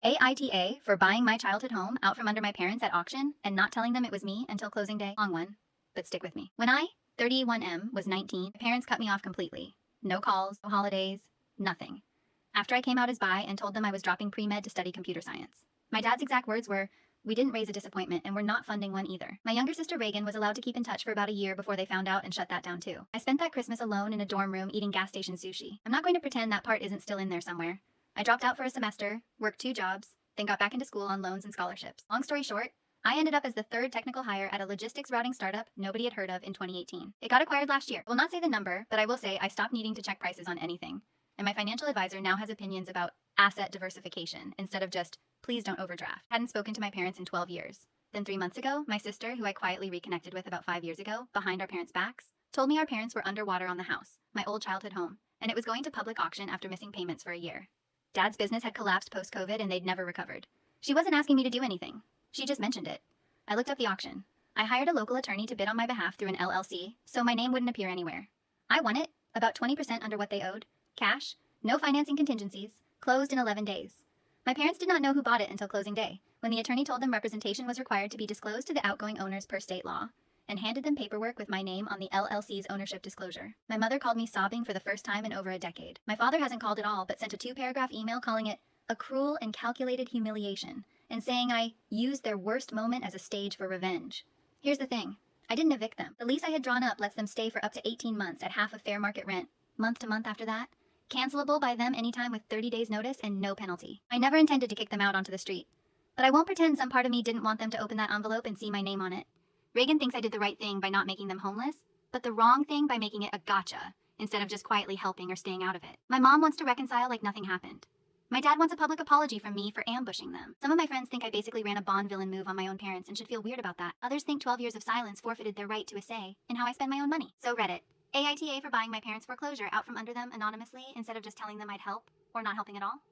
AITA for buying my childhood home out from under my parents at auction and not telling them it was me until closing day. Long one, but stick with me. When I, 31M, was 19, my parents cut me off completely. No calls, no holidays, nothing. After I came out as bi and told them I was dropping pre-med to study computer science. My dad's exact words were, "We didn't raise a disappointment and we're not funding one either." My younger sister Reagan was allowed to keep in touch for about a year before they found out and shut that down too. I spent that Christmas alone in a dorm room eating gas station sushi. I'm not going to pretend that part isn't still in there somewhere. I dropped out for a semester, worked 2 jobs, then got back into school on loans and scholarships. Long story short, I ended up as the 3rd technical hire at a logistics routing startup nobody had heard of in 2018. It got acquired last year. I will not say the number, but I will say I stopped needing to check prices on anything. And my financial advisor now has opinions about asset diversification instead of just, please don't overdraft. I hadn't spoken to my parents in 12 years. Then 3 months ago, my sister, who I quietly reconnected with about 5 years ago, behind our parents' backs, told me our parents were underwater on the house, my old childhood home, and it was going to public auction after missing payments for a year. Dad's business had collapsed post-COVID and they'd never recovered. She wasn't asking me to do anything. She just mentioned it. I looked up the auction. I hired a local attorney to bid on my behalf through an LLC, so my name wouldn't appear anywhere. I won it, about 20% under what they owed, cash, no financing contingencies, closed in 11 days. My parents did not know who bought it until closing day, when the attorney told them representation was required to be disclosed to the outgoing owners per state law, and handed them paperwork with my name on the LLC's ownership disclosure. My mother called me sobbing for the first time in over a decade. My father hasn't called at all, but sent a 2-paragraph email calling it a cruel and calculated humiliation, and saying I used their worst moment as a stage for revenge. Here's the thing. I didn't evict them. The lease I had drawn up lets them stay for up to 18 months at half of fair market rent, month to month after that. Cancelable by them anytime with 30 days notice and no penalty. I never intended to kick them out onto the street. But I won't pretend some part of me didn't want them to open that envelope and see my name on it. Reagan thinks I did the right thing by not making them homeless, but the wrong thing by making it a gotcha, instead of just quietly helping or staying out of it. My mom wants to reconcile like nothing happened. My dad wants a public apology from me for ambushing them. Some of my friends think I basically ran a Bond villain move on my own parents and should feel weird about that. Others think 12 years of silence forfeited their right to a say in how I spend my own money. So Reddit. AITA for buying my parents' foreclosure out from under them anonymously instead of just telling them I'd help or not helping at all.